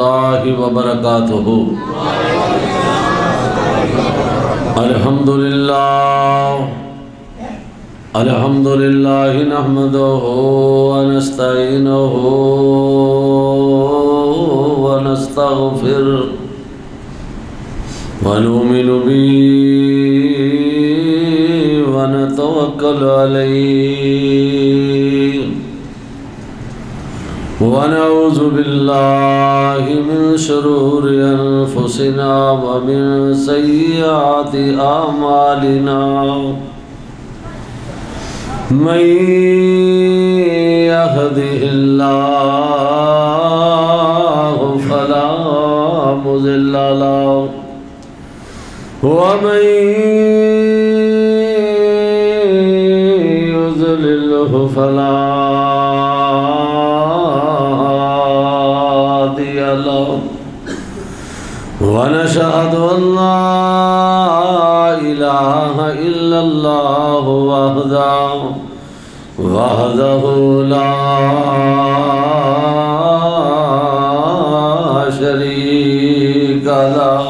اللہ وبرکاتہ۔ الحمدللہ نحمدہ ونستعینہ ونستغفرہ ونؤمن بہ ونتوکل علیہ ونعوذ باللہ من شرور انفسنا ومن سیئات اعمالنا من يهده الله فلا مضل له ومن يضلله فلا هادي له ونشهد أن لا إله إلا الله وحده لا شريك له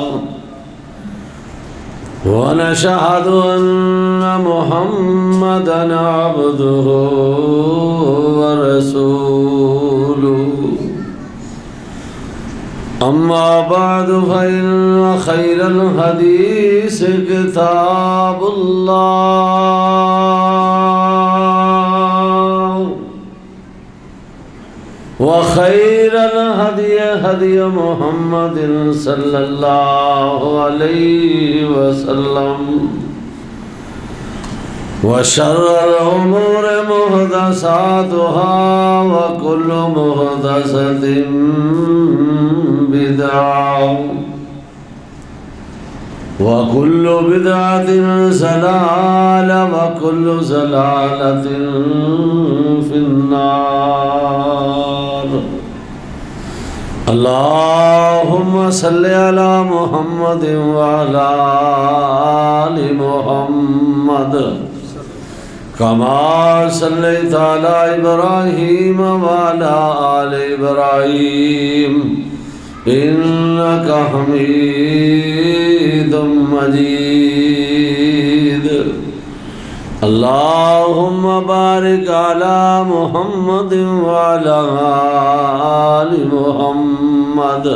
ونشهد أن محمدًا عبده ورسوله أما بعد فإن خير الحديث كتاب الله وخير الهدي هدي محمد صلى الله عليه وسلم وشر الأمور محدثاتها وكل محدثة بدعة وكل بدعة ضلالة وكل ضلالة في النار اللهم صل على محمد وعلى آل محمد كما صليت على إبراهيم وعلى آل إبراهيم إنك حميد مجيد اللهم بارك على محمد وعلى آل محمد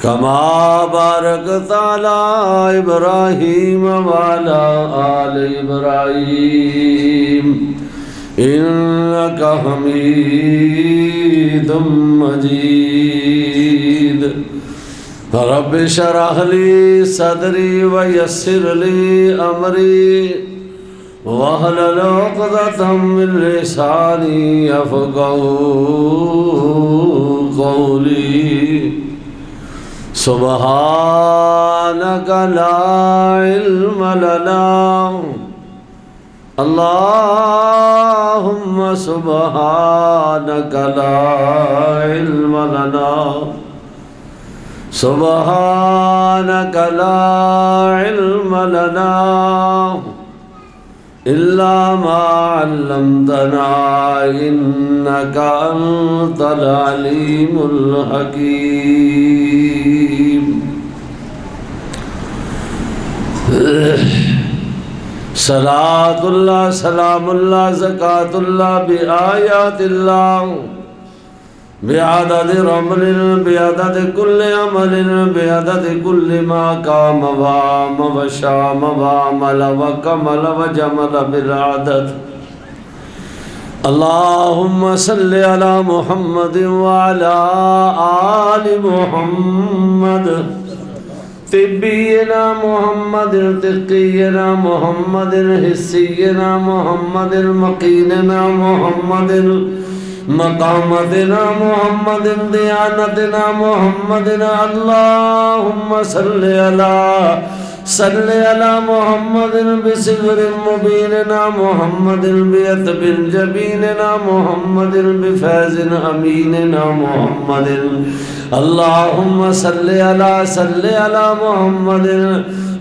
كما باركت على إبراهيم وعلى آل إبراهيم إنك حميد مجيد رب اشرح لي صدري ويسر لي أمري واحلل عقدة من لساني يفقهوا قولي سبحانك لا علم لنا اللهم سبحانك لا علم لنا سبحانك لا علم لنا إلا ما علمتنا إنك أنت العليم الحكيم صلاة الله سلام الله زكاة الله بآيات الله بعدد رمل بعدد كل عمل بعدد كل ما قام وعام وشام وعمل وكمل وجمل بالعدد اللهم صل على محمد وعلى آل محمد طبينا محمد تقينا محمد حسينا محمد مقيننا محمد مقامتنا محمد ديانتنا محمد اللهم صل على محمد بصغر مبيننا محمد بيتب جبيننا محمد بفاز أميننا محمد اللهم صل على محمد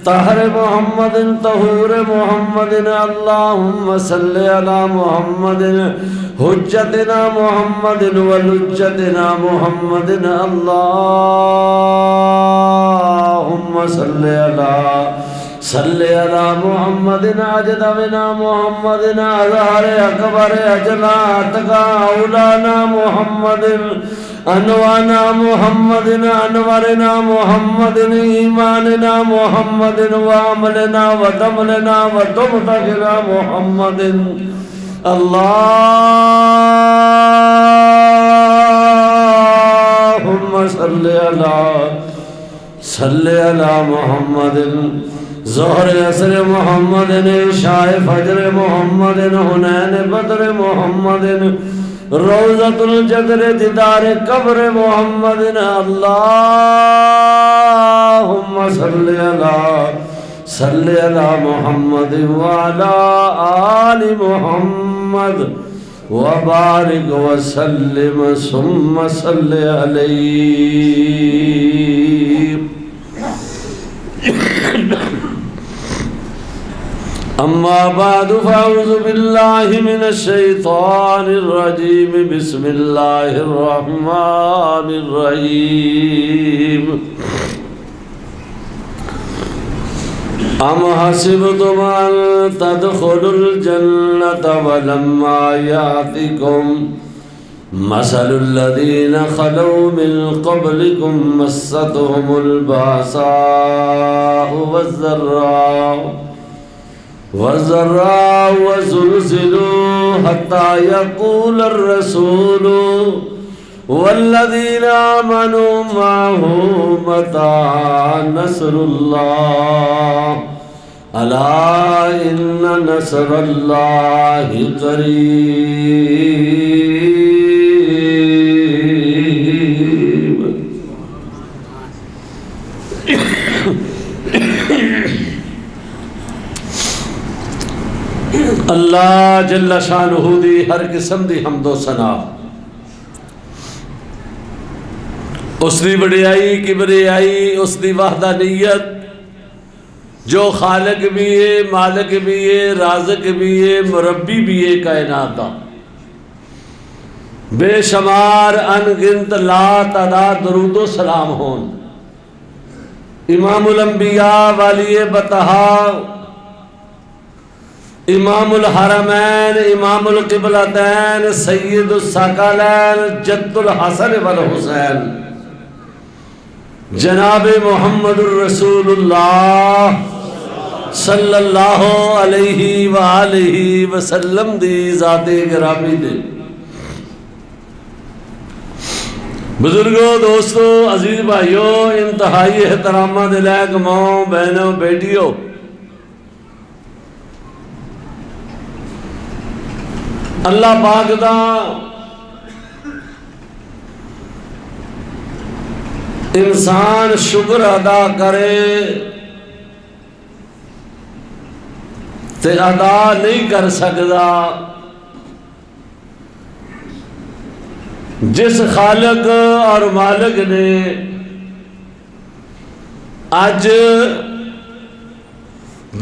طاہر محمد طہور محمد اللہم صل علی محمد حجتنا محمد ولجتنا محمد اللہم صل علی محمد اجدبنا محمد اظہر اکبر اجلا اتقا اولانا محمد انوانا محمد انورنا محمد ایماننا محمد وعملنا ودملنا ودمتغنا محمد اللہم صل علی محمد ظہر عصر محمد عشاء فجر محمد حنین بدر محمد روضۃ الجدر دیدار قبر محمد اللہم صل علی محمد وعلی آل محمد وبارک وسلم ثم صل علیہ اما بعد فاعوذ باللہ من الشیطان الرجیم بسم اللہ الرحمن الرحیم ام حسبتم ان تدخلوا الجنة ولما یاتکم مثل الذین خلوا من قبلکم مستهم الباساء والضراء وزلزلوا حتى يقول الرسول والذين آمنوا معه متى نصر الله ألا إن نصر الله قريب. اللہ جل شانہ دی ہر قسم دی حمد و ثنا، اس دی وڈیائی کبریائی، اس دی وحدانیت جو خالق بھی ہے، مالک بھی ہے، رازق بھی ہے، مربی بھی ہے کائنات دا، بے شمار ان گنت لا تعداد درود و سلام ہون امام الانبیاء والی بطہا، امام الحرمین، امام القبلتین، سید الثقلین، جد الحسن والحسین، جناب محمد الرسول اللہ صلی اللہ علیہ وآلہ وسلم دی ذات گرامی دے. بزرگوں، دوستوں، عزیز بھائیوں، انتہائی احترامہ دے لائق ماں، بہنوں، بیٹیوں، اللہ پاک دا انسان شکر ادا کرے تے ادا نہیں کر سکتا جس خالق اور مالک نے آج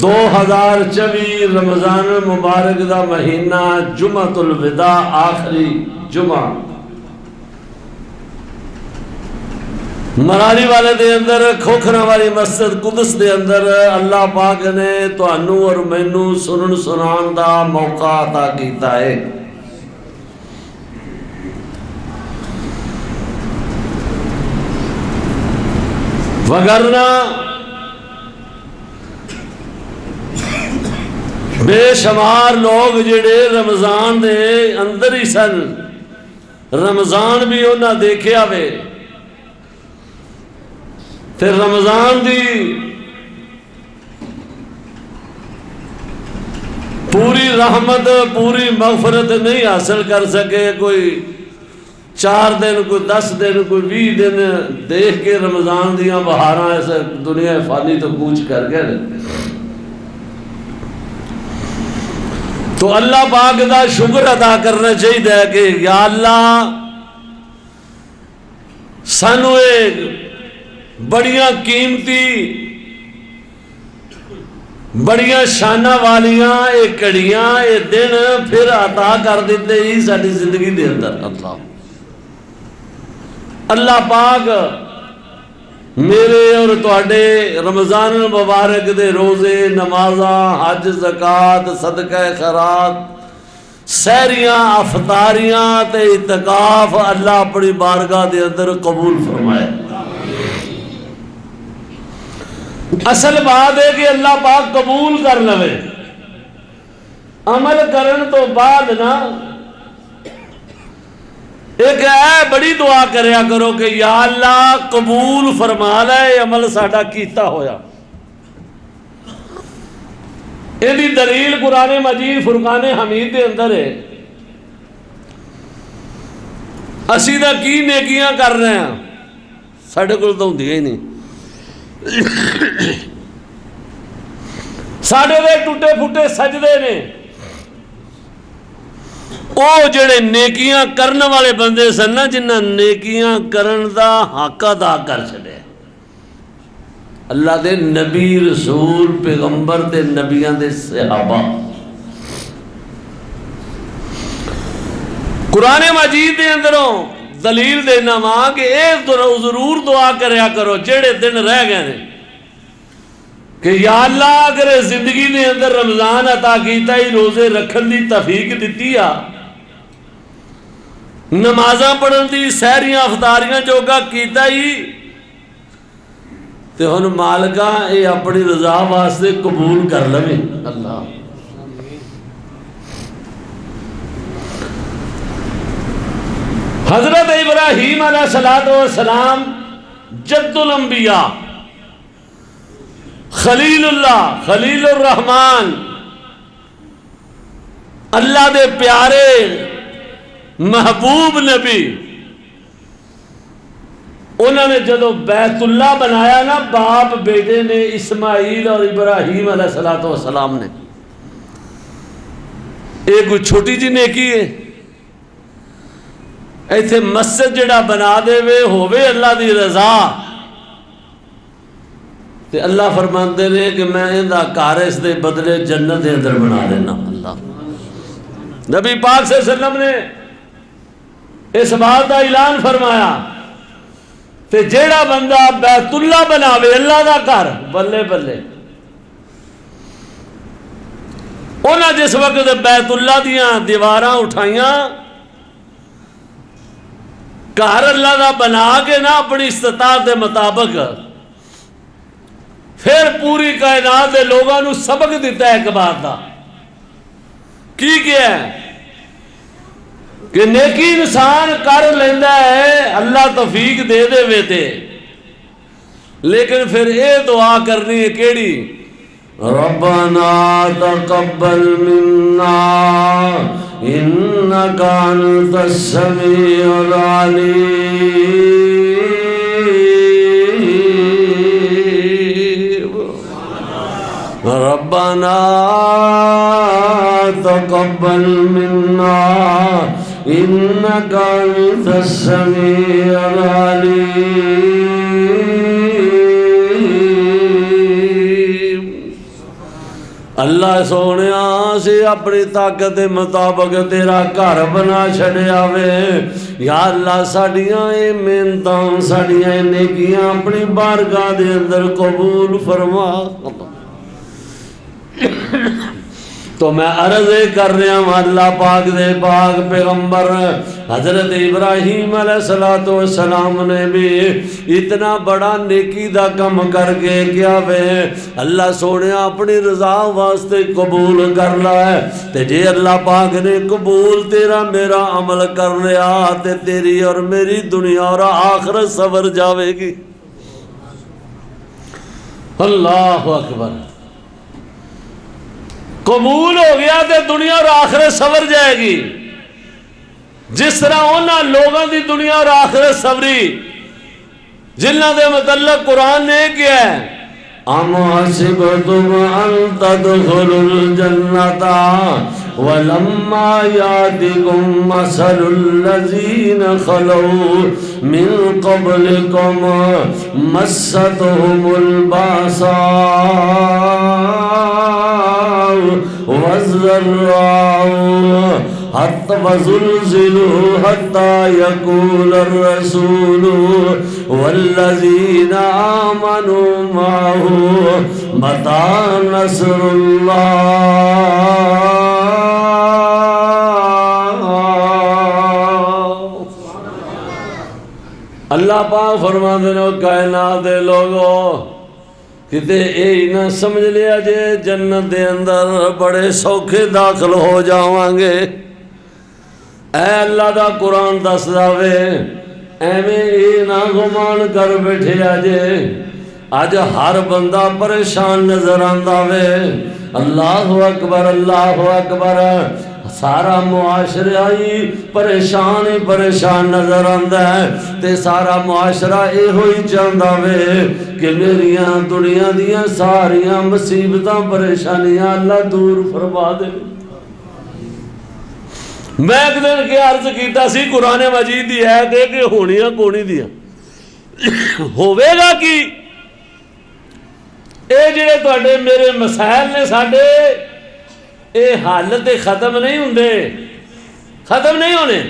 2024 رمضان مبارک دا مہینہ جمعۃ الوداع آخری جمعہ مرالی والے دے اندر کھوکھرا والی مسجد قدس دے اندر اللہ پاک نے تانوں اور مینوں سنن سنان دا موقع عطا کیتا ہے. وگرنہ بے شمار لوگ جڑے رمضان دے اندر ہی سن، رمضان بھی انہاں دیکھیا وے تے رمضان دی پوری رحمت، پوری مغفرت نہیں حاصل کر سکے. کوئی 4 دن، کوئی 10 دن، کوئی 20 دن دیکھ کے رمضان دیاں بہاراں ایسے دنیا فانی تو کوچ کر گئے. تو اللہ پاک دا شکر ادا کرنا چاہیے کہ یا اللہ سانو ایک بڑیاں قیمتی بڑیاں شانہ والیاں اے کڑیاں اے دن پھر عطا کر دیتے ہی ساری زندگی دے اندر۔ اللہ پاک میرے اور تواڈے رمضان المبارک دے روزے، نمازاں، حج، زکات، صدقہ خیرات، سحریاں، افطاریاں تے اعتکاف اللہ اپنی بارگاہ دے اندر قبول فرمائے۔ اصل بات ہے کہ اللہ پاک قبول کر لوے، عمل کرن تو بعد نا ایک بڑی دعا کریا کرو کہ یا اللہ قبول فرما لے عمل ساڈا کیتا ہویا۔ یہ دلیل قرآن مجید فرقان حمید دے اندر ہے۔ اسی دا کی نیکیاں کر رہے ہیں، ساڈے کول تو ہوندیاں ہی نہیں۔ ساڈے دے ٹوٹے پھوٹے سجدے نے، او جڑے نیکیاں کرن والے بندے سن نا، جنہاں نیکیاں کرن دا حق ادا کر چھڈے، اللہ دے نبی، رسول، پیغمبر تے نبیاں دے صحابہ۔ قرآن مجید دے اندروں دلیل دینا ماں کہ اے ضرور دعا کریا کرو جڑے دن رہ گئے نے کہ یا اللہ اگر زندگی دے اندر رمضان عطا کیتا ہی، روزے رکھن دی توفیق دتی آ، نمازاں پڑھن دی، سحریاں افطاریاں جوگا کیتا ہی، تے ہن مالکا اے اپنی رضا واسطے قبول کر لوے۔ اللہ حضرت ابراہیم علیہ السلام جد الانبیاء، خلیل اللہ، خلیل الرحمن، اللہ دے پیارے محبوب نبی، انہوں نے جدو بیت اللہ بنایا نا، باپ بیٹے نے اسماعیل اور ابراہیم علیہ السلام نے، ایک کوئی چھوٹی جی نیکی ہے، ایتھے مسجد جڑا بنا دے وے ہووے اللہ دی رضا، تے اللہ فرماندے نے کہ میں اندا گھر اس دے بدلے جنت دے اندر بنا دینا۔ اللہ نبی پاک صلی اللہ علیہ وسلم نے اس بات کا اعلان فرمایا تے جیڑا بندہ بیت اللہ بناوے اللہ دا گھر، بلے بلے انہاں جس وقت بیت اللہ دیاں دیواراں اٹھائیاں، گھر اللہ دا بنا کے نا اپنی استطاعت دے مطابق، پھر پوری کائنات دے لوگاں نو سبق دیتا ہے ایک بات دا، کی کیا ہے کہ نیکی انسان کر لیندہ ہے، اللہ توفیق دے دے ویتے، لیکن پھر اے دعا کرنی ہے کیڑی؟ ربنا تقبل منا انک انت السمیع العلیم، ربنا تقبل منا انک انت السمیع العلیم۔ اللہ سونیا سے اپنی طاقت دے مطابق تیرا گھر بنا چھڑیا وے، یا اللہ ساڑیاں اے محنتاں، ساڑیاں اے نیکیاں اپنی بارگاہ دے اندر قبول فرما۔ تو میں عرض کر رہا ہوں اللہ پاک دے پاک پیغمبر حضرت ابراہیم علیہ السلام نے بھی اتنا بڑا نیکی دا کم کر کے کیا وے، اللہ سونے اپنی رضا واسطے قبول کر لا ہے، تے جے اللہ پاک نے قبول تیرا میرا عمل کر لیا تے تیری اور میری دنیا اور آخرت سور جاوے گی۔ اللہ اکبر، قبول ہو گیا تے دنیا اور آخرت سور جائے گی، جس طرح انہاں لوگوں دی دنیا اور آخرت سوری جنہاں دے متعلق قرآن نے کیا ہے، ام حسبتم ان تدخلوا الجنة وَلَمَّا يَأْتِكُم مَّثَلُ الَّذِينَ خَلَوْا مِن قَبْلِكُمْ مَسَّتْهُمُ الْبَأْسَاءُ وَالضَّرَّاءُ حتى وزلزلوا حتى يقول الرسول والذين آمنوا معه متى نصر اللہ. اللہ پاک فرماتے ہیں کائنات دے لوگو کتے اے نہ سمجھ لیا جے جنت دے اندر بڑے سوکھے داخل ہو جاواں گے. اے اللہ دا قرآن دس داوے ایویں اے نہ گمان کر بیٹھے آجے آج ہر بندہ پریشان نظر آندا وے. اللہ اکبر اللہ اکبر. سارا معاشرہ ہی پریشان نظر آندا ہے تے سارا معاشرہ اے ہوئی چاہندا وے کہ میریاں دنیا دیاں ساریاں مصیبتاں پریشانیاں اللہ دور فرما دے. میں ایک دن کے عرض کیتا سی قرآن مجید دی ہے کہ ہونیاں کونی دیا ہوئے گا کی اے جڑے تواڈے میرے مسائل نے ساڈے اے حالت ختم نہیں ہوندے ختم نہیں ہونے.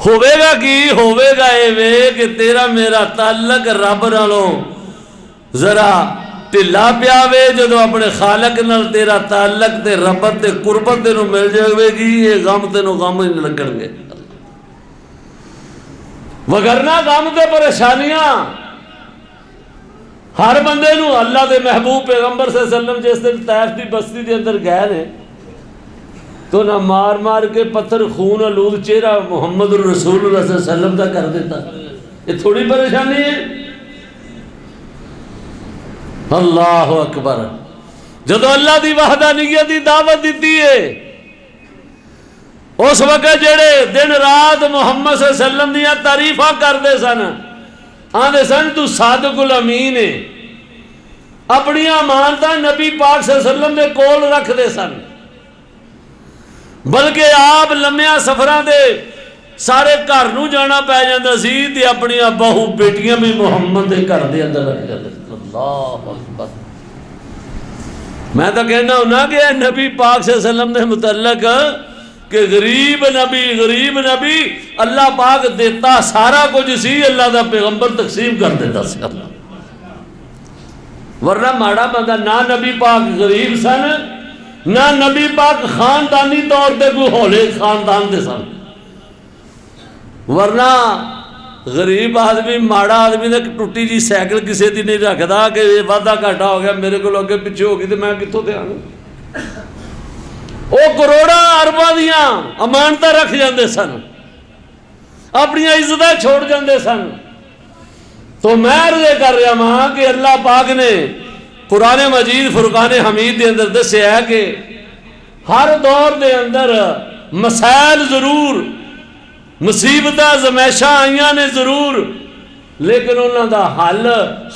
ہوئے گا کی ہوئے گا اے وے کہ تیرا میرا تعلق رب نالوں ذرا ٹھلا پیا وے جدو اپنے خالق نال تیرا تعلق تے ربط تے قربت تینوں مل جائے گی یہ غم تینوں غم ہی لگن گے. وگرنہ غم تے پریشانیاں ہر بندے نو اللہ دے محبوب پیغمبر صلی اللہ علیہ وسلم جس دن طائف دی بستی دے اندر گئے نے تو نہ مار مار کے پتھر خون آلود چہرہ محمد الرسول اللہ صلی اللہ علیہ وسلم کا کر دیتا. یہ تھوڑی پریشانی ہے. اللہ اکبر. جدو اللہ دی وحدانیت دی دعوت دیتی ہے اس وقت جڑے دن رات محمد صلی اللہ علیہ وسلم دیا تعریفاں کرتے سن آندے سن تو صادق الامین ہے اپنی امانتاں نبی پاک صلی اللہ علیہ وسلم دے کول رکھ دے سن بلکہ آپ لمحیاں سفراں دے سارے گھر نو جانا پی جاندا سی تے اپنی بہو بیٹیاں بھی محمد دے گھر دے اندر رکھ جاندے. اللہ اکبر. میں تو کہنا ہونا کہ نبی پاک صلی اللہ علیہ وسلم نے متعلق کہ غریب نبی اللہ پاک دیتا سارا کچھ سی اللہ دا پیغمبر تقسیم کر دیتا سی اللہ. ورنہ ماڑا بندہ نہ نبی پاک غریب سن نہ نبی پاک خاندانی طور پہ کوئی ہولے خاندان دے سن. ورنہ غریب آدمی ماڑا آدمی نے ٹوٹی جی سائیکل کسی دی نہیں رکھدا کہ یہ وعدہ گھاٹا ہو گیا میرے کو اگے پیچھے ہو گئی تو میں کتوں دے آنگا. وہ کروڑاں ارباں دیاں امانتاں رکھ جاندے سن اپنی عزتاں چھوڑ جاندے سن. تو میں عرض کر رہا ہاں کہ اللہ پاک نے قرآن مجید فرقان حمید دے اندر دسیا ہے کہ ہر دور دے اندر مسائل ضرور مصیبتاں زمائشاں آئیاں نے ضرور لیکن انہاں دا حل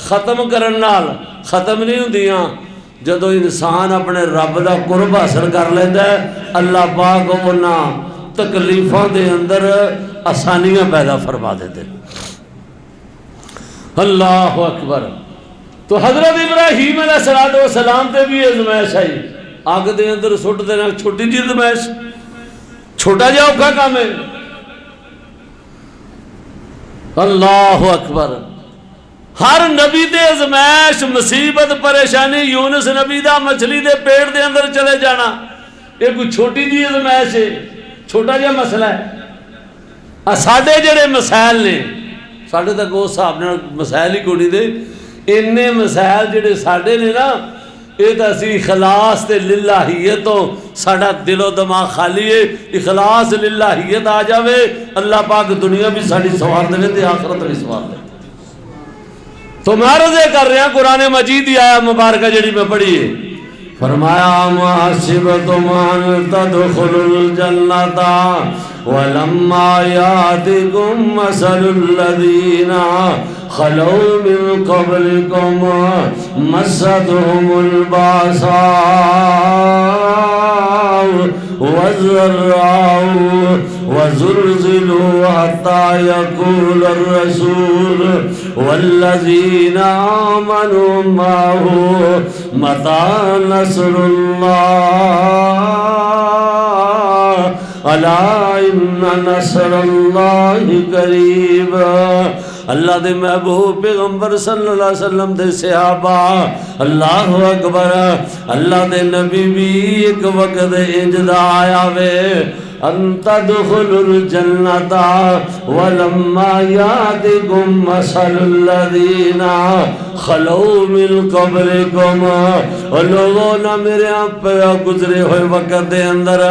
ختم کرن نال ختم نہیں ہوندیاں. جدو انسان اپنے رب دا قرب حاصل کر لیندا ہے اللہ پاک انہاں تکلیفاں دے اندر آسانیاں پیدا فرما دیتے. اللہ اکبر. تو حضرت ابراہیم علیہ السلام تے بھی ازمائش آئی آگ دے اندر سٹ دینا چھوٹی جی ازمائش چھوٹا جا اوکھا کام ہے. اللہ اکبر. ہر نبی دے ازمائش مصیبت پریشانی یونس نبی دا مچھلی دے پیڑ دے اندر چلے جانا یہ کوئی چھوٹی جی ازمائش ہے چھوٹا جا مسئلہ ہے. ساڈے جڑے مسائل نے ساڈے تک اس حساب نال مسائل ہی کوئی نہیں دے اننے مسائل جڑے ساڈے نے نا یہ تو اسی اخلاص تے للہیت تو ساڈا دل و دماغ خالی ہے اخلاص للہیت آ جاوے اللہ پاک دنیا بھی ساڈی سوار دے تے آخرت بھی سوار دے. تو میں عرض کر رہا قرآن مجید کی آیا مبارکہ جڑی میں پڑھی ہے فرمایا ما حسبتم ان تدخلوا الجنۃ ولما یاتکم مثل الذین خلوا من قبلکم مستهم الباساء والضراء وزلزلوا حتى يقول الرسول والذين آمنوا معه متى نصر الله الا ان نصر اللہ قریب. اللہ دے محبوب پیغمبر صلی اللہ علیہ وسلم دے صحابہ اللہ اکبر. اللہ دے نبی بھی ایک وقت انج دا آیا وے ان تدخلوا الجنۃ ولما یاتکم مثل الذین خلوا من قبلکم. اور لوگوں نہ میرے آپ گزرے ہوئے وقت دے اندر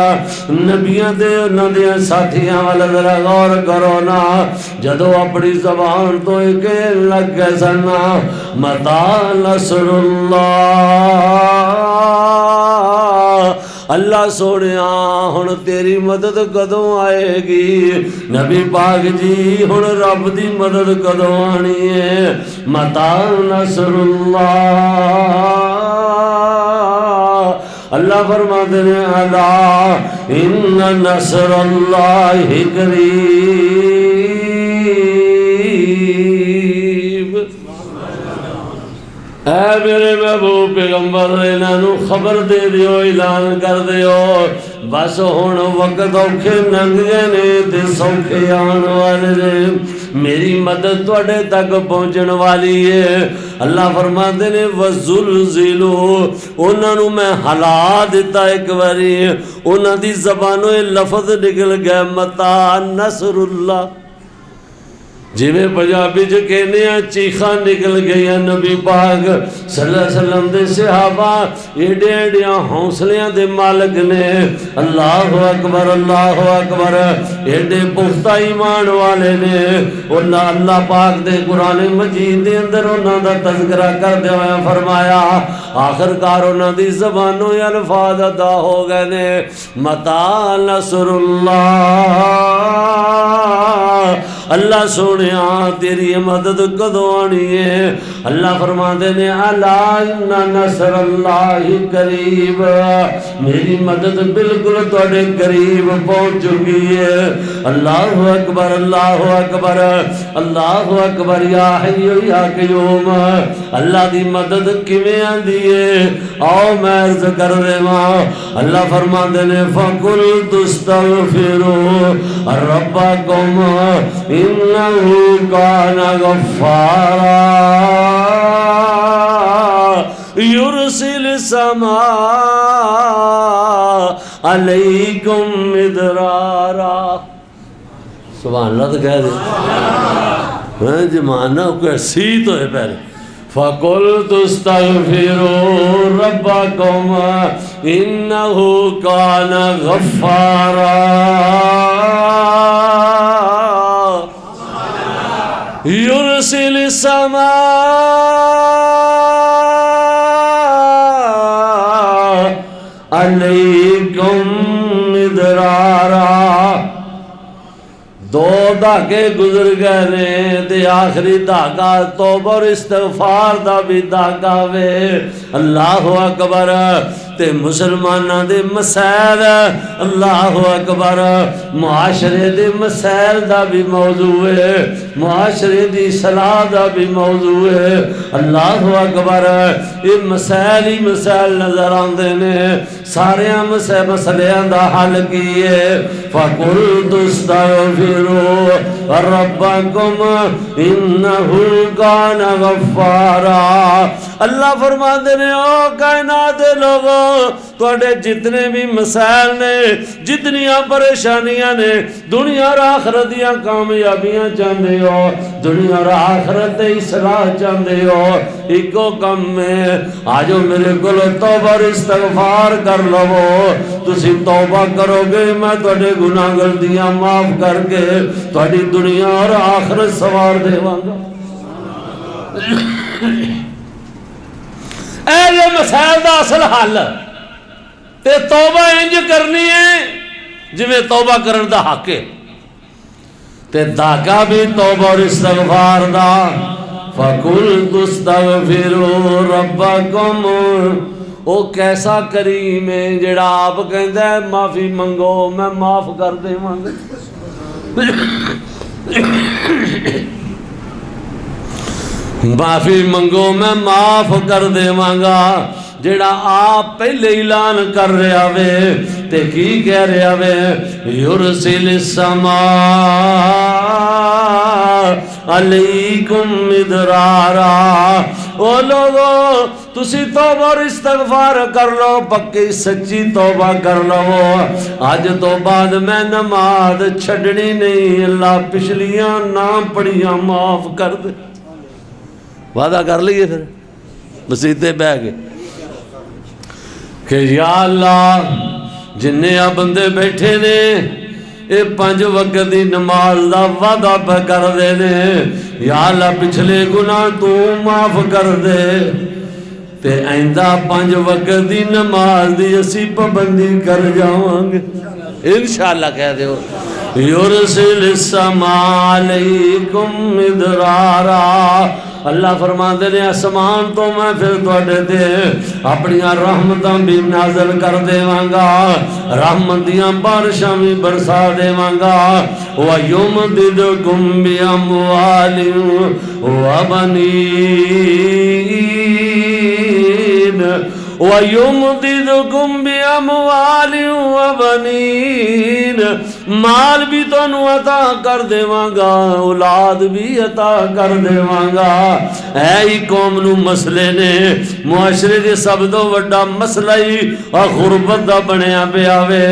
نبیوں دے انہاں دے ساتھیاں والا ذرا غور کرو نا. جدو اپنی زبان تو ایک لگ گئے سن متى نصر اللہ. اللہ سونیا ہن تیری مدد کدوں آئے گی؟ نبی پاک جی ہن رب دی مدد کدوں آنی ہے؟ متى نصر اللہ. اللہ فرماتے ہیں الا ان نصر اللہ قریب. اے میرے محبوب پیغمبر انہوں خبر دے دیو، اعلان کر دیو بس ہن وقت اوکھے لنگ گئے نے تے سوکھے آن والے نے. میری مدد تواڈے تک پہنچن والی ہے. اللہ فرماتے نے وزلزلوا، انہاں نوں میں ہلا دیتا ایک باری، انہاں دی زبانوں لفظ نکل گئے متى نصر اللہ. جویں پنجابی چ کہنے ہیں چیخاں نکل گئی ہیں. نبی پاک صلی اللہ علیہ وسلم دے صحابہ ایڈے ایڈیاں حوصلیاں دے مالک نے. اللہ اکبر اللہ اکبر. ایڈے پختہ ایمان والے نے. اللہ پاک دے قرآن مجید دے اندر انہاں دا تذکرہ کردے ہوئے فرمایا آخر کار انہاں دی زبانوں الفاظ ادا ہو گئے نے متى نصر اللہ. اللہ سونیا تیری مدد کدوں آنی ہے؟ اللہ فرماتے نے الا ان نصر اللہ قریب. میری مدد بالکل تواڈے قریب پہنچ چکی ہے. اللہ اکبر اللہ اکبر اللہ اکبر. یا حی یا قیوم. اللہ دی مدد کیویں آندی ہے آؤ میں عرض کر دیواں. اللہ فرماتے نے فقلت استغفروا ربکم انه كان غفارا يرسل السماء عليكم مدرارا. سبحان اللہ. تو کہہ دے جمانہ کوئی سی تو ہے پہلے فَقُلْتُ اسْتَغْفِرُوا رَبَّكُمْ إِنَّهُ كَانَ غَفَّارًا يُرْسِلِ السَّمَاءَ عَلَيْكُمْ مِدْرَارًا. دو دھاگے گزر گئے نے تے آخری دھاگا توبہ اور استغفار دا بھی دھاگا وے. اللہ اکبر. تے مسلماناں دے مسائل اللہ اکبر معاشرے دے مسائل دا بھی موضوع ہے. معاشرے دی صلاح دا بھی موضوع ہے. اللہ اکبر. یہ مسائل ہی مسائل نظر آندے نے. سارے مسئلیاں دا حل کیے فَقُلْتُ اسْتَغْفِرُوا رَبَّكُمْ إِنَّهُ كَانَ غَفَّارًا. اللہ فرماتے ہیں او کائنات دے لوگوں تواڈے جتنے بھی مسائل نے جتنیاں پریشانیاں نے دنیا اور آخرت دیاں کامیابیاں چاہندے ہو دنیا اور آخرت دی اصلاح چاہندے ہو ایکو کم میں آجو میرے کول توبہ اور استغفار کر لو. تسی توبہ کرو گے میں تواڈے گناہ غلطیاں معاف کر کے تواڈی دنیا اور آخرت سوار دیواں گا. اے یہ مسائل دا اصل حل تے توبہ انج کرنی ہے جویں توبہ کرن دا حق ہے، تے داغا بھی توبہ اور استغفار دا فَقُلْتُ اسْتَغْفِرُوا رَبَّكُمْ۔ او کیسا کریم ہے جڑا آپ کہندا ہے معافی منگو میں معاف کر دیواں گا۔ معافی منگو میں معاف کر دیواں گا، جڑا آپ پہلے اعلان کر رہا وے تے کی کہہ رہا وے یرسل السماء علیکم مدرارا۔ او لوگو تسی توبہ اور استغفار کر لو، پکی سچی توبہ کر لو، آج تو بعد میں نماز چھڑنی نہیں، اللہ پچھلیاں نہ پڑیاں معاف کر دے۔ وعدہ کر لیے پھر مسیطے بہ گئے کہ یا اللہ جنہیں بندے بیٹھے نے اے 5 وقت دی نماز دا وعدہ پہ کر دے نے، یا اللہ پچھلے گناہ تو معاف کر دے تے آئندہ 5 وقت دی نماز دی اسی پابندی کر جاواں گے انشاءاللہ۔ کہہ دیو یرسل السماء علیکم مدرارا، اللہ فرماندے نے آسمان تو میں پھر توڑے دے اپنی رحمتاں بھی نازل کر دیواں گا، رحمتیاں بارشاں بھی برسا دیواں گا، وَيُمْدِدْكُمْ بِأَمْوَالٍ وَبَنِينَ وَيُمْدِدْكُمْ بِأَمْوَالٍ وَبَنِينَ، مال بھی تو عطا کر دیواں گا، اولاد بھی عطا کر دیواں گا۔ اے ہی قوم نو مسئلے نے معاشرے دے سب تو وڈا مسئلہ ہی غربت دا بنیا پیا وے،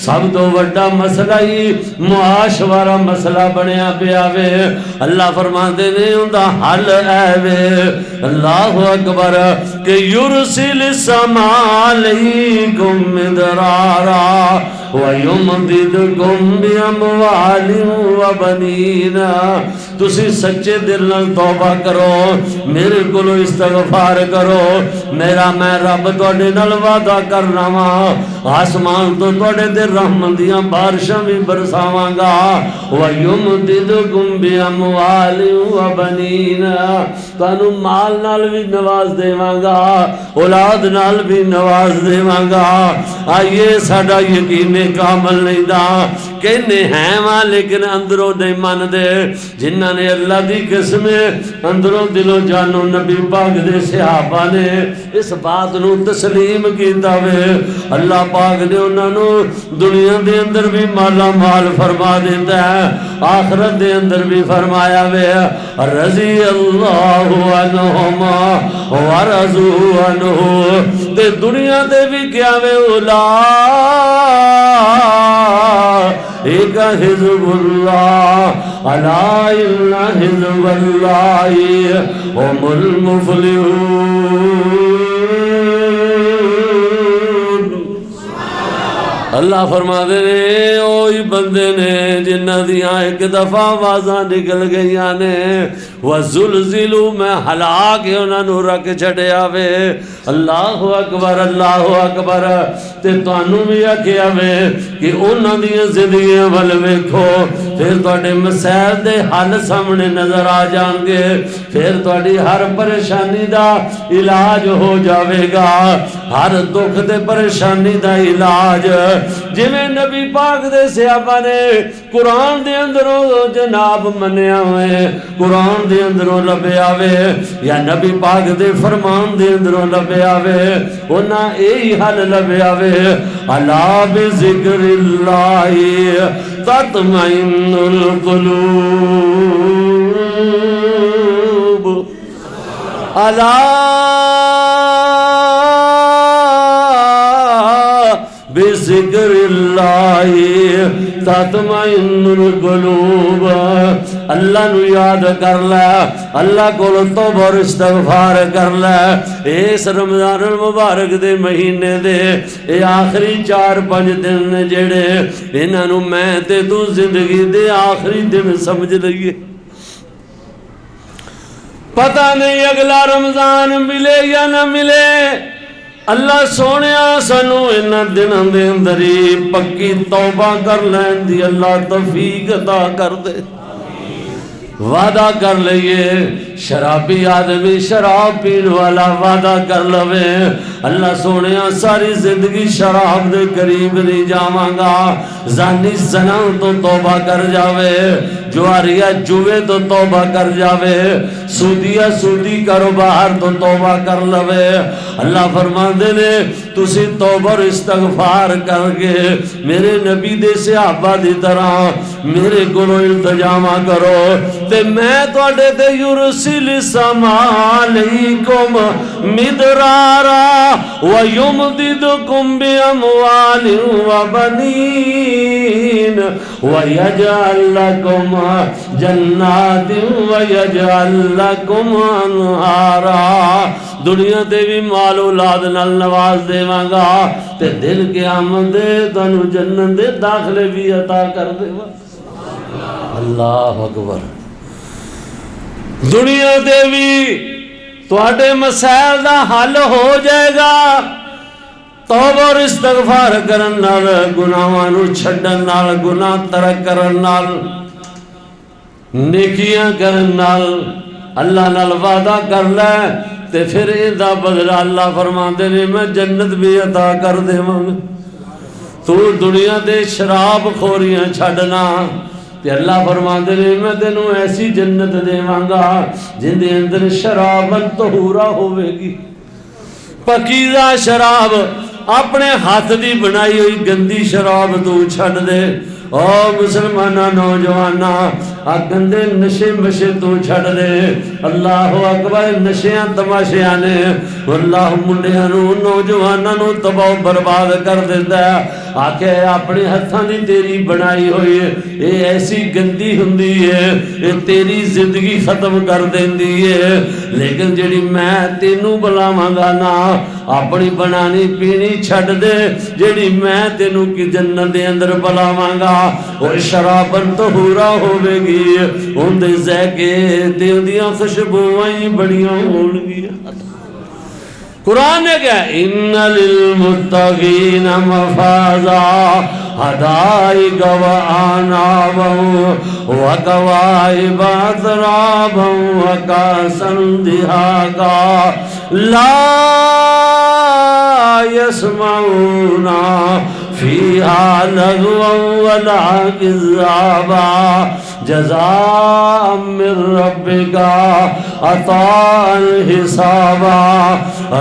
سب تو وڈا مسئلہ ہی معاش والا مسئلہ بنیا پیا وے۔ اللہ فرماندے نے اوندا حل اے وے اللہ اکبر کہ یرسل السماء علیکم مدرارا وَيُمْدِدْكُمْ بِأَمْوَالٍ وَبَنِينَ۔ تسی سچے دل نال توبہ کرو، میرے کولو استغفار کرو، میرا میں رب توڑے نال وعدہ کرنا وا، آسمان تو توڑے دے رحمتیاں بارشاں بھی برساواں گا، وَيُمْدِدْكُمْ بِأَمْوَالٍ وَبَنِينَ، تانوں مال نال بھی نواز دیواں گا، اولاد نال بھی نواز دیواں گا۔ آئیے ساڈا یقین کامل نہیں دا، کہنے ہیں ماں لیکن اندروں نہیں من دے، جنہاں نے اللہ دی قسم اندروں دلوں جانو نبی پاک دے صحابہ نے اس بات نو تسلیم کیتا وے، اللہ پاک نے انہاں نو دنیا دے اندر بھی مالا مال فرما دیتا ہے، آخرت دے اندر بھی فرمایا وے رضی اللہ عنہما ورضوا عنہ، تے دنیا دے بھی کیا وے ایک حزب اللہ الا ان حزب اللہ هم المفلحون۔ اللہ فرما دے نے اوہی بندے نے جنہ دیاں ایک دفعہ آوازاں نکل گئیاں نے، وَزُلْزِلُوا میں ہلا کے انہاں نو رکھ چھڑیا وے۔ اللہ اکبر اللہ اکبر، تے تانوں بھی آکھیا وے کہ انہاں دیاں زندگیاں ول ویکھو، پھر تواڈے مسائل دے حل سامنے نظر آ جان گے، پھر تواڈی ہر پریشانی دا علاج ہو جاوے گا، ہر دکھ دے پریشانی دا علاج جویں نبی پاک دے صحابہ نے قرآن دے اندروں جناب منیا ہوئے، قرآن دے اندروں لبیا وے، یا نبی پاک دے فرمان دے اندروں لبیا وے، انہاں یہی حل لبیا وے الا بذکر اللہ تطمئن القلوب، الا بذکر اللہ تطمئن القلوب، اللہ نو یاد کر لے، اللہ کو توبہ اور استغفار کر لے، اس رمضان المبارک دے مہینے دے اے آخری 4-5 دن جڑے انہاں نو میں تے تو زندگی دے آخری دن سمجھ لئیے، پتہ نہیں اگلا رمضان ملے یا نہ ملے، اللہ سونے سانو انہاں دناں دے اندر ہی پکی توبہ کر لین دی اللہ توفیق عطا کر دے. وعدہ کر لئیے شرابی آدمی شراب پین والا وعدہ کر لوے اللہ سونے ساری زندگی شراب دے قریب نہیں جاواں گا. زانی زنا تو توبہ کر جاوے, جواریہ جوے تو توبہ کر جاوے, سودیہ سودی کاروبار تو توبہ کر لوے. اللہ فرماندے نے تسی توبہ اور استغفار کر کے میرے نبی دے صحابہ دی طرح میرے کولوں التجامہ کرو تے میں تواڈے تے یرسل السما علیکم مدرارا ویمددکم باموال وبنین ویجعل لکم جنات ویجعل لکم انہارا. دنیا تے بھی مال اولاد نال نواز دیواں گا تے دل قیامت دے تانوں جنت دے داخلے بھی عطا کر دیواں. اللہ اکبر. دنیا دے بھی تواڈے مسائل دا حل ہو جائے گا توبہ اور استغفار کرن نال, گناہاں نو چھڈن نال, گناہ ترک کرن نال, نیکیاں کرن نال. اللہ نال وعدہ کر لے تے پھر ادا بدلہ اللہ فرماندے نے میں جنت بھی عطا کر دیواں. تو دنیا دے شراب خوریاں چھڈنا تے اللہ فرماندے نے میں تینوں ایسی جنت دیواں گا جن دے اندر شراب طہورا ہوے گی. پاکیزہ شراب اپنے ہاتھ دی بنائی ہوئی گندی شراب تو چھڈ دے. او مسلمانہ نوجوانہ آ گندے نشے مشے تو چھڈ دے. اللہ اکبر. نشیاں تماشیاں نے اللہ منڈیاں نو نوجواناں نو تباہ برباد کر دیتا ہے. آکھے اپنے ہتھاں دی تیری بنائی ہوئی اے ایسی گندی ہوندی ہے اے تیری زندگی ختم کر دیندی ہے. لیکن جڑی میں تینوں بلاواں گا نا اپنی بنانی پینی چھڈ دے, جڑی میں تینوں کی جنت دے اندر بلاواں گا وہ شرابن طہورا ہوے گی. ان دے ذائقے تے اندیاں خوشبوئیں بڑیاں ہون گیاں. قرآن نے کہا ان للمتقین مفازا حدائق وعنابا وکوائب اترابا وکاسا دہاقا لا يسمعون فيها لغوا ولا كذابا جزاء من ربك عطاء حسابا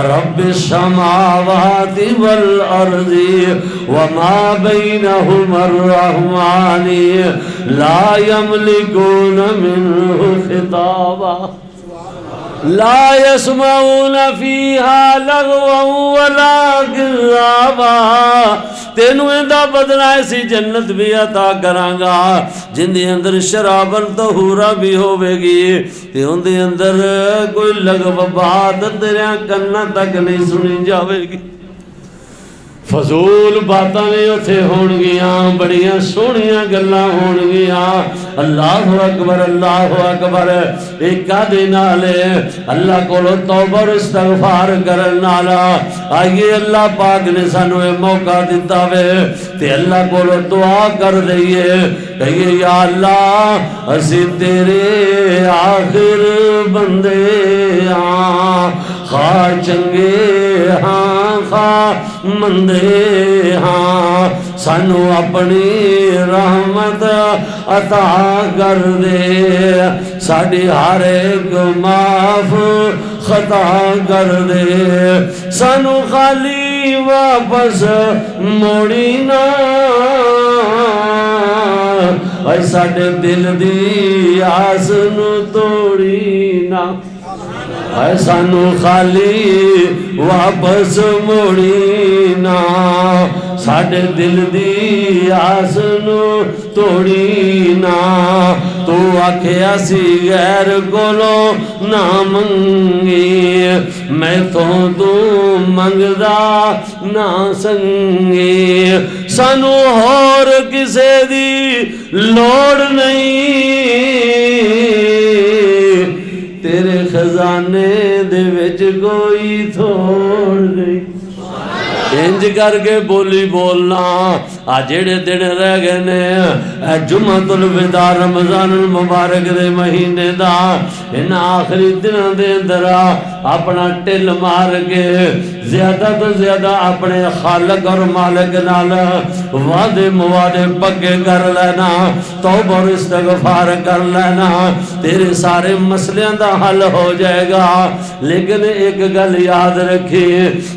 رب السماوات والأرض وما بينهما الرحمن لا يملكون منه خطابا لا يسمعون فيها لغوا ولا كذابا. تینوں دا بدلہ ایسی جنت بھی عطا کران گا جن دے اندر شرابن طہورا بھی ہوے گی تے ان دے اندر کوئی لغو بات تیرے کنا تک نہیں سنی جاوے گی. فضول باتاں نہیں اتھے ہون گیاں, بڑیاں سونیاں گلاں ہون گیاں. اللہ اکبر اللہ اکبر. ایک دے نالے اللہ کو توبہ اور استغفار کرن نالا آئیے اللہ پاک نے سانو موقع دیتا وے تے اللہ کو دعا کر دئیے کہیے یا اللہ اسی تیرے آخر بندے ہاں, خواہ چنگے ہاں خواہ مندے ہاں, سانو اپنی رحمت عطا کر دے, ساڑی ہر ایک معاف خطا کر دے, سانو خالی واپس موڑی نا, اے ساڑے دل دی آس نو توڑی نا, اے سانو خالی واپس موڑی نا, ساڑے دل دی آس نو توڑی نا. تو آکھیا سی غیر کولو نہ منگی میں تو منگدا نہ سنگی, سانو اور کسے دی لوڑ نہیں, تیرے خزانے دے وچ کوئی تھوڑ نہیں. انج کر کے بولی بولنا آ جڑے دن رہ گئے نے اے جمعۃ الوداع رمضان المبارک دے مہینے دا ان آخری دنوں دے اندر اپنا ٹل مار کے زیادہ تو زیادہ اپنے خالق اور مالک نال وعدے موعدے پکے کر لینا توبہ اور استغفار کر لینا تیرے سارے مسئلیاں دا حل ہو جائے گا لیکن ایک گل یاد رکھی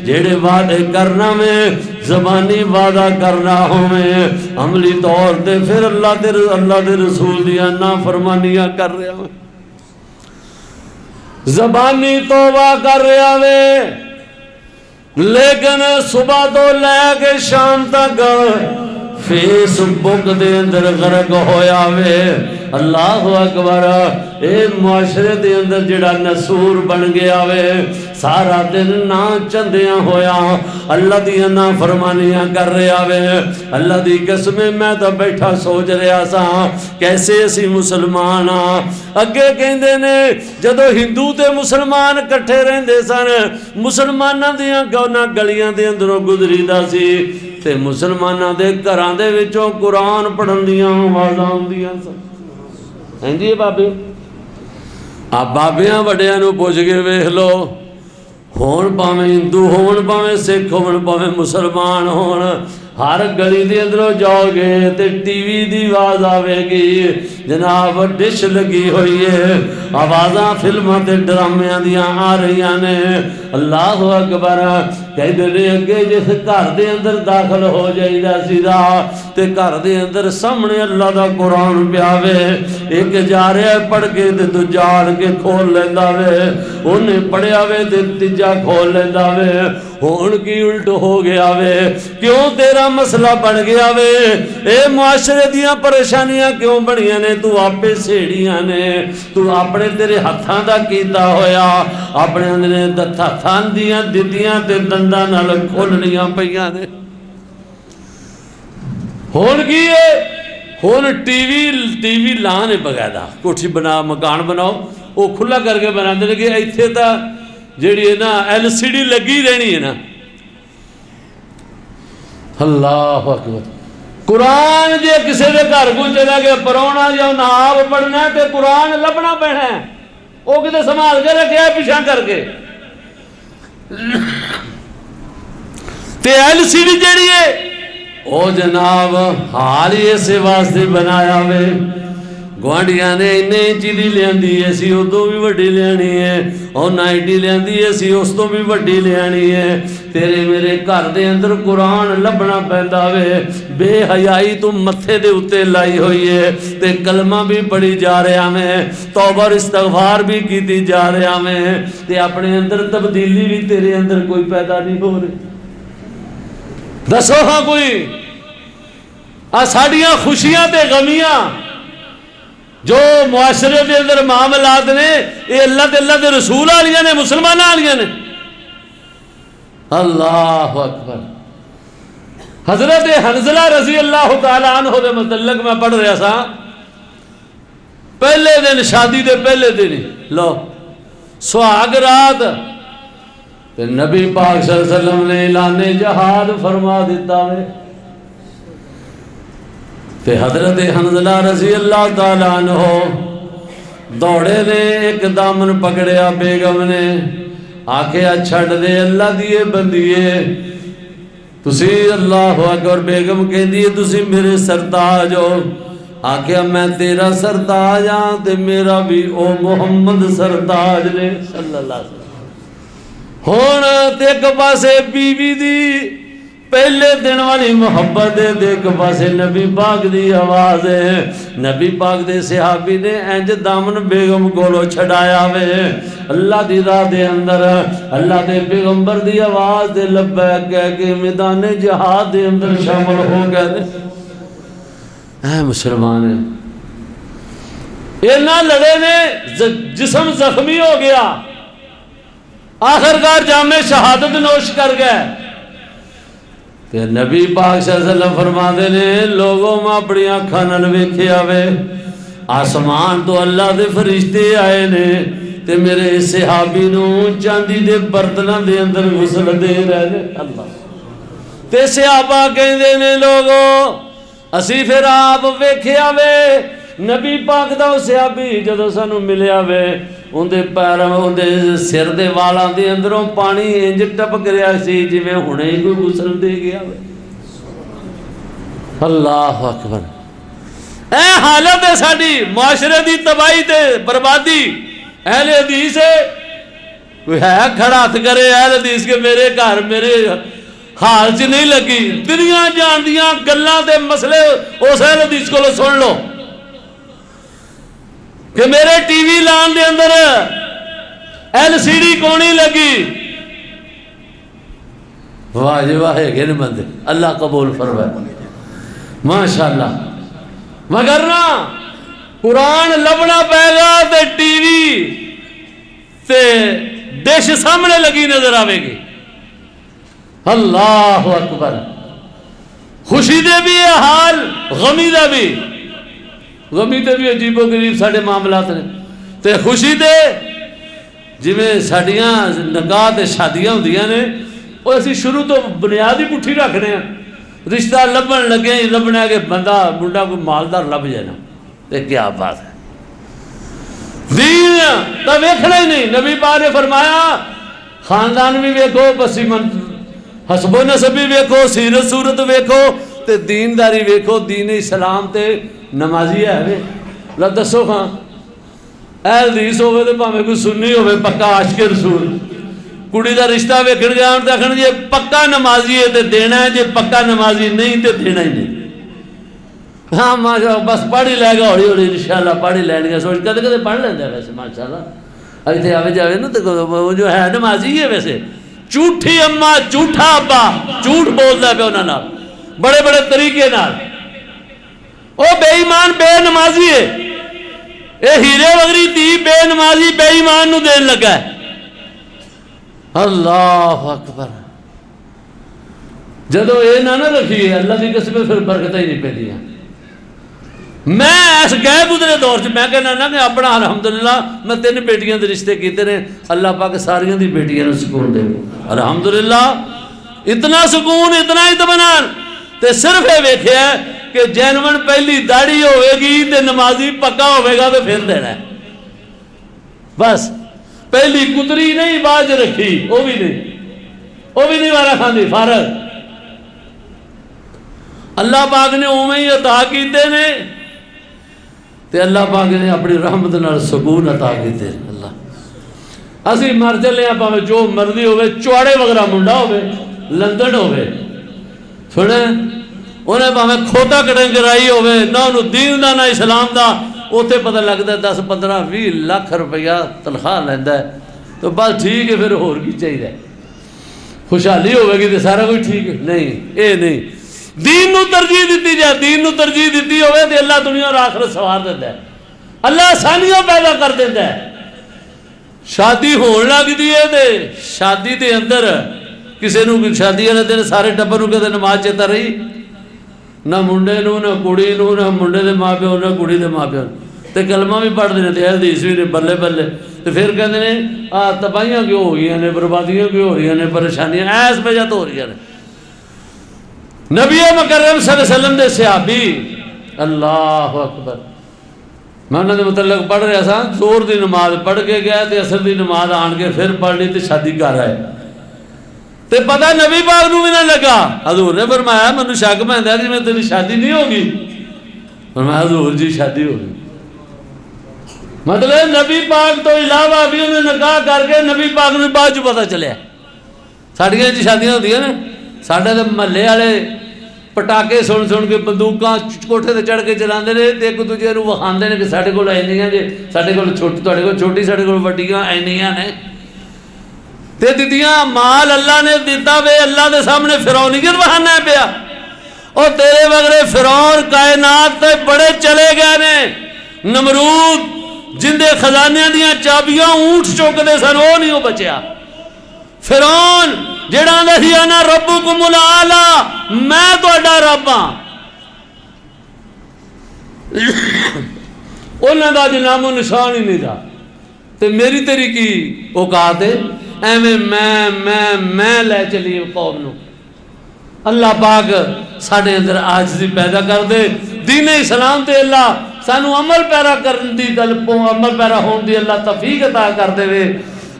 جڑے وعدے کرنا میں زبانی وعدہ کرنا ہوئے عملی طور تے پھر اللہ دے رسول دیا نافرمانیاں کر رہا ہوں زبانی توبہ کر رہا ہے لیکن صبح تو لے کے شام تک فیس بک دے اندر غرق ہویا وے اللہ اکبر اے معاشرے دے اندر جڑا نسور بن گیا وے سارا دن نا چندیاں ہویا اللہ دی نافرمانیاں کر رہا وے اللہ دی قسم میں تو بیٹھا سوچ رہا سا کیسے اسی مسلمان اگے کہندے نے جدو ہندو تے مسلمان کٹھے رہندے سن مسلماناں دیاں گلیاں دے اندروں گزری دا سی تے مسلماناں دے گھراں دے وچوں قرآن پڑھن دیاں آوازاں آندیاں سن ہیں جی بابے آپ بابیاں وڈیاں نو پوچھ کے ویکھ لو ہون پاویں ہندو ہون پاویں سکھ ہون پاویں مسلمان ہون ہر گلی دے اندروں جاؤ گے تے ٹی وی دی آواز آوے گی جناب ڈش لگی ہوئی ہے آوازاں فلماں تے ڈرامیاں دیاں آ رہیاں نے اللہ اکبر کہتے نے اگے جس گھر دے اندر داخل ہو جائی دا سیدھا تے گھر دے اندر سامنے اللہ دا قرآن پیاوے ایک جا رہا ہے پڑھ کے تے دوجا آن کے کھول لیندا وے انہیں پڑھیا وے تے تیجا کھول لیندا وے ہون کی الٹ ہو گیا وے کیوں تیرا مسئلہ بن گیا وے اے معاشرے دیاں پریشانیاں کیوں بڑیاں نے تو آپے سیڑیاں نے تو اپنے تیرے ہتھاں دا کیتا ہویا اپنے اندرے ہتھاں دیاں دتیاں تے دنداں نال کھولنیاں پیاں نے ہون کی ہے ہون ٹی وی لانے بغیدہ کوٹھی بنا مکان بناؤ وہ کھلا کر کے بنا دے کہ ایتھے تا جیڑی ہے نا ایل سی ڈی لگی رہنی ہے نا اللہ اکبر قرآن جے کسی دے گھر کو چلا گیا پرونا یا ناب پڑھنا ہے تے قرآن لبنا پہنا ہے وہ کتے سنبھال کے رکھے ہے پیچھا کر کے تے ایل سی ڈی جیڑی ہے او جناب حال ہی ایسے واسطے بنایا ہوئے گوانڈیاں نے انہیں چیزی لیاندی ہے سی او تو بھی وڈی لیانی ہے اور نائٹی لیاندی ہے سی اس تو بھی وڈی لیانی ہے تیرے میرے گھر دے اندر قرآن لبنا پیندا وے بے حیائی تو متھے دے اتے لائی ہوئی ہے تے کلمہ بھی پڑھی جا رہا میں توبہ اور استغفار بھی کیتی جا رہا میں تے اپنے اندر تبدیلی بھی تیرے اندر کوئی پیدا نہیں ہو رہی دسو ہاں کوئی ساڑیاں خوشیاں تے غمیاں جو معاشرے دے اندر معاملات نے یہ اللہ دے رسول آلیاں نے مسلمان آلیاں نے اللہ اکبر حضرت حنظلہ رضی اللہ تعالیٰ عنہ دے متعلق میں پڑھ رہا سا پہلے دن شادی دے پہلے دن لو سہاگ رات نبی پاک صلی اللہ علیہ وسلم نے اعلان جہاد فرما دیتا ہے تے حضرت حنظلہ رضی اللہ تعالیٰ عنہ دوڑے نے ایک دامن پکڑیا بیگم نے آکھیا چھڑ دے اللہ دیئے بندیے تسی اللہ اکبر بیگم کہہ دیئے تسی میرے سرتاج ہو آکھیا میں تیرا سرتاج ہاں تے میرا بھی او محمد سرتاج نے صلی اللہ علیہ وسلم ہون تے ایک پاسے بیوی دی پہلے دن والی محبت دے ایک پاسے نبی پاک دی آواز ہے نبی پاک دے صحابی نے انج دامن بیگم کولو چھڑایا وے اللہ دی راہ دے اندر اللہ دے پیغمبر دی آواز دے لبیک کہہ کے میدان جہاد دے اندر شامل ہو گئے اے مسلمان یہ نہ لڑے نے جسم زخمی ہو گیا آخرکار جامع شہادت نوش کر گئے کہ نبی پاک صلی اللہ علیہ وسلم فرما دے نے لوگوں میں اپنی آنکھاں نال ویکھیا وے آسمان تو اللہ دے فرشتے آئے نے تے میرے صحابی نو چاندی دے برتناں دے اندر غسل دے رہے نے اللہ تے صحابہ کہندے نے لوگو اسی پھر آپ ویکھیا وے نبی پاک دا صحابی جدو سانو ملیا وے اندے پیروں اندے سر دے والاں دے اندروں پانی انج ٹپک رہا سی جویں ہنے ہی کوئی غسل دے گیا وے. اللہ اکبر. اے حالت ہے ساڈی معاشرے دی تباہی تے بربادی. اہل حدیث ہے کوئی ہے کھڑا ہاتھ کرے اہل حدیث کے میرے گھر میرے حال چ نہیں لگی. دنیا جان دیاں گلاں تے مسئلے اس اہل حدیث کو سن لو کہ میرے ٹی وی لان دے اندر LCD کونی لگی. واہ جی واہ ہے گن بندے اللہ قبول فرمائے ماشاءاللہ. مگر نا قرآن لبنا پے گا تے ٹی وی تے ڈش سامنے لگی نظر آوے گی. اللہ اکبر. خوشی دے بھی ہے حال غمی دا بھی. غمی تے بھی عجیب و غریب ساڑھے معاملات نے تے خوشی دے جویں ساڑیاں نکاح تے شادیاں ہوندیاں نے وہ اسی شروع تو بنیاد ہی پٹھی رکھنے ہیں. رشتہ لبن لگے ہی لبنا کہ بندہ منڈا کوئی مالدار لب جائے نا تے کیا بات ہے. دین تو ویکھنا ہی نہیں. نبی پاک نے فرمایا خاندان بھی ویکھو بسی حسب و نسب بھی ویکھو سیرت صورت ویکھو تے دینداری ویکھو. دین اسلام تے نمازی ہے وے. لا دسو خاں اہل حدیث ہوئے تے بھاویں کوئی سنی ہوئے پکا عاشق رسول کڑی دا رشتہ ویکھن گیا تے آکھن جی پکا نمازی ہے تے دینا ہے جی پکا نمازی نہیں تے دینا ہی نہیں. ہاں ماشاءاللہ بس پڑھ ہی لے گا ہولی ہولی انشاءاللہ پڑھ ہی لین گا. سوچ کدے کدے پڑھ لیندے ویسے ماشاءاللہ ایتھے آوے جاوے نا تے وہ جو ہے نمازی ہے ویسے جھوٹھی اماں جھوٹا ابا جھوٹ بولدا پیا انہاں نال بڑے بڑے طریقے نال. او بے ایمان بے نمازی ہے. اے ہیرے وگری دی بے نمازی بے ایمان نو دین لگا ہے. اللہ اکبر. جدو یہ نہ رکھی ہے اللہ کی قسم پھر برکت ہی نہیں پہ. میں اس گئے گزرے دور میں کہنا نا کہ اپنا الحمدللہ میں 3 بیٹیاں دے رشتے کیتے نے. اللہ پاک ساریاں دی بیٹیاں نو سکون دے الحمدللہ. اتنا سکون اتنا اطمینان تے صرف یہ ویکھیا ہے کہ جینون پہلی داڑھی ہوئے گی تے نمازی پکا ہوئے گا تو پھر دینا ہے بس. پہلی کتری نہیں باز رکھی وہ بھی نہیں وارا کھاندی فارغ. اللہ پاک نے اوویں ہی عطا کیتے نے تے اللہ پاک نے اپنی رحمت نال سکون عطا کیتے. اللہ اسی مر چلے ہیں پاویں جو مرضی ہوئے چوڑے وغیرہ منڈا ہوئے لندن ہوئے سنے انہیں پاویں کھوتا کٹن کرائی ہوئے نہ انہوں دین دا نہ اسلام دا اوتے پتہ لگتا ہے 10 15 20 لاکھ روپیہ تنخواہ لیندا ہے تو بس ٹھیک ہے پھر اور کی چاہیے. خوشحالی ہوئے گی تو سارا کوئی ٹھیک ہے نہیں. اے نہیں دین نو ترجیح دیتی جائے. دین نو ترجیح دیتی ہوئے تو اللہ دنیا اور آخرت سوار دیتا ہے. اللہ آسانیاں پیدا کر دیتا ہے. شادی ہون لگ دی ہے تے شادی دے اندر کسی نو شادی والے دن سارے ٹبر نو کدے نماز چیتا رہی نہ منڈے نو نہ کڑی نو نہ منڈے دے ماں پیو نہ کڑی دے ماں پیو تے کلمہ بھی پڑھ دے تے حدیث بھی نے بلے بلے تے پھر کہندے نے تباہیاں کیوں ہو گئی نے بربادیاں کیوں ہو رہی نے پریشانیاں ایس وجہ تو ہو رہی نے. نبی مکرم صلی اللہ علیہ وسلم دے صحابی اللہ اکبر میں انہوں نے متعلق پڑھ رہا سا زور دی نماز پڑھ کے گیا تے اثر دی نماز آن کے پھر پڑھ لی تے شادی کر آئے تے پتہ نبی پاک نو بھی نہ لگا. حضور نے فرمایا مینوں شک پیندا کہ میں تیری شادی نہیں ہوگی. فرمایا حضور جی شادی ہوگی. مطلب نبی پاک تو علاوہ بھی انہیں نکاح کر کے نبی پاک نے بعد جو پتہ چلیا. ساڈیاں جی شادیاں ہوندیاں نے ساڈے تے محلے والے پٹاکے سن کے بندوقاں کوٹھے تے چڑھ کے چلاندے نے تے ایک دوجے نوں وکھاندے نے کہ ساڈے کول اینیاں جے ساڈے کول چھوٹی تہاڈے کول چھوٹی ساڈے کول وڈیاں اینیاں نے تے دتیاں مال اللہ نے دیتا وے اللہ دے سامنے فرعونیت بہانا ہے پیا. اور تیرے وغیرہ فرعون کائنات تے بڑے چلے گئے نے. نمرود جن دے خزانے دیاں چابیاں اونٹ چکدے سن وہ نہیں ہو بچیا. فرعون جڑا آندا سی انا ربکم الاعلی میں تہاڈا رب ہاں انہاں دا جو نام و نشان ہی نہیں تھا. تے میری تیری کی اوقات ہے ایویں میں لے چلی قوم نو. اللہ پاک ساڑھے اندر عاجزی پیدا کر دے، دین اسلام دے اللہ سانو عمل پیرا کرن دی عمل پیرا ہون دی اللہ توفیق عطا کر دے وے۔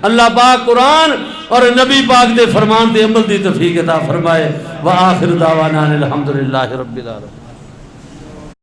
اللہ پاک قرآن اور نبی پاک دے فرمان دے عمل دی توفیق عطا فرمائے۔ وآخر دعوانا الحمدللہ رب العالمین۔